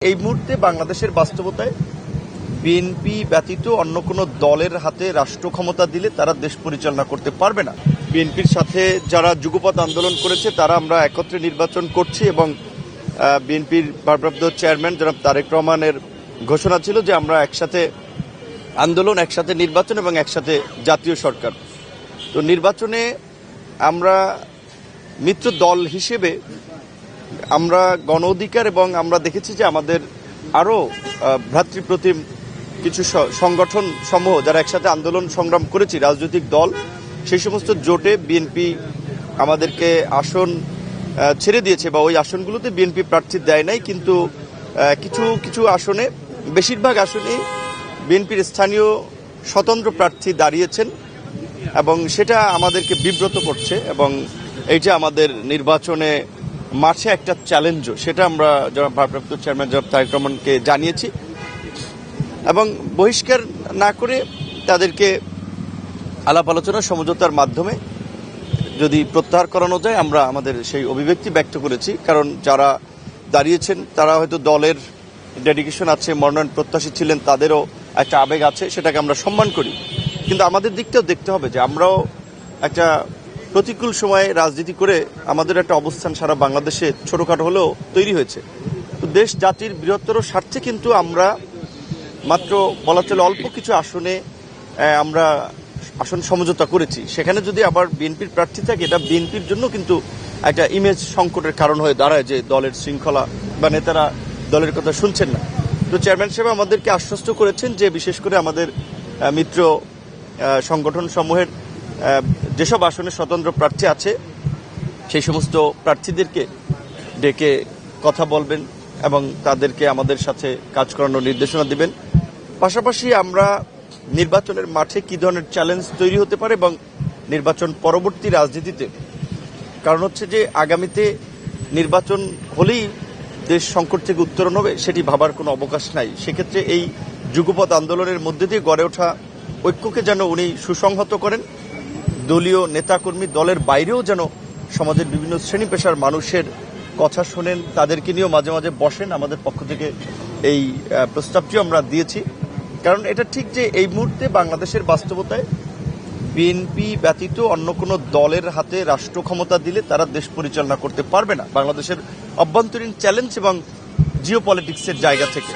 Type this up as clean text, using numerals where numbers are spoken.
এই মুহূর্তে বাংলাদেশের বাস্তবতায় বিএনপি ব্যতীত অন্য কোনো দলের হাতে রাষ্ট্র ক্ষমতা দিলে তারা দেশ পরিচালনা করতে পারবে না। বিএনপির সাথে যারা যুগপৎ আন্দোলন করেছে তারা আমরা একত্রে নির্বাচন করছি এবং বিএনপির ভারপ্রাপ্ত চেয়ারম্যান জনাব তারেক রহমানের ঘোষণা ছিল যে আমরা একসাথে আন্দোলন, একসাথে নির্বাচন এবং একসাথে জাতীয় সরকার। তো নির্বাচনে আমরা মিত্র দল হিসেবে আমরা গণ অধিকার এবং আমরা দেখেছি যে আমাদের আরও ভ্রাতৃপ্রতিম কিছু সংগঠন সমূহ যারা একসাথে আন্দোলন সংগ্রাম করেছি, রাজনৈতিক দল, সেই সমস্ত জোটে বিএনপি আমাদেরকে আসন ছেড়ে দিয়েছে বা ওই আসনগুলোতে বিএনপি প্রার্থী দেয় নাই, কিন্তু কিছু কিছু আসনে, বেশিরভাগ আসনে বিএনপির স্থানীয় স্বতন্ত্র প্রার্থী দাঁড়িয়েছেন এবং সেটা আমাদেরকে বিব্রত করছে এবং এইটা আমাদের নির্বাচনে মাঠে একটা চ্যালেঞ্জও, সেটা আমরা যারা ভারপ্রাপ্ত চেয়ারম্যান জনাব তারেক রহমানকে জানিয়েছি এবং বহিষ্কার না করে তাদেরকে আলাপ আলোচনা সমঝোতার মাধ্যমে যদি প্রত্যাহার করানো যায় আমরা আমাদের সেই অভিব্যক্তি ব্যক্ত করেছি। কারণ যারা দাঁড়িয়েছেন তারা হয়তো দলের ডেডিকেশন আছে, মনোনয়ন প্রত্যাশী ছিলেন, তাদেরও একটা আবেগ আছে, সেটাকে আমরা সম্মান করি, কিন্তু আমাদের দিকটাও দেখতে হবে যে আমরাও একটা প্রতিকূল সময়ে রাজনীতি করে আমাদের একটা অবস্থান সারা বাংলাদেশে ছোটখাটো হলেও তৈরি হয়েছে। তো দেশ জাতির বৃহত্তর স্বার্থে কিন্তু আমরা মাত্র বলা চলে অল্প কিছু আসনে আমরা আসন সমঝোতা করেছি। সেখানে যদি আবার বিএনপির প্রার্থী থাকে, এটা বিএনপির জন্য কিন্তু একটা ইমেজ সংকটের কারণ হয়ে দাঁড়ায় যে দলের শৃঙ্খলা বা নেতারা দলের কথা শুনছেন না। তো চেয়ারম্যান সাহেব আমাদেরকে আশ্বস্ত করেছেন যে বিশেষ করে আমাদের মিত্র সংগঠন সমূহের যেসব আসনে স্বতন্ত্র প্রার্থী আছে সেই সমস্ত প্রার্থীদেরকে ডেকে কথা বলবেন এবং তাদেরকে আমাদের সাথে কাজ করানোর নির্দেশনা দিবেন। পাশাপাশি আমরা নির্বাচনের মাঠে কী ধরনের চ্যালেঞ্জ তৈরি হতে পারে এবং নির্বাচন পরবর্তী রাজনীতিতে, কারণ হচ্ছে যে আগামীতে নির্বাচন হলেই দেশ সংকট থেকে উত্তরণ হবে সেটি ভাবার কোনো অবকাশ নাই। সেক্ষেত্রে এই যুগপৎ আন্দোলনের মধ্যে দিয়ে গড়ে ওঠা ঐক্যকে যেন উনি সুসংহত করেন, দলীয় নেতাকর্মী, দলের বাইরেও যেন সমাজের বিভিন্ন শ্রেণী পেশার মানুষের কথা শোনেন, তাদেরকে নিয়েও মাঝে মাঝে বসেন। আমাদের পক্ষ থেকে এই প্রস্তাবটিও আমরা দিয়েছি। কারণ এটা ঠিক যে এই মুহূর্তে বাংলাদেশের বাস্তবতায় বিএনপি ব্যতীত অন্য কোনো দলের হাতে রাষ্ট্র ক্ষমতা দিলে তারা দেশ পরিচালনা করতে পারবে না, বাংলাদেশের অভ্যন্তরীণ চ্যালেঞ্জ এবং জিও পলিটিক্সের জায়গা থেকে।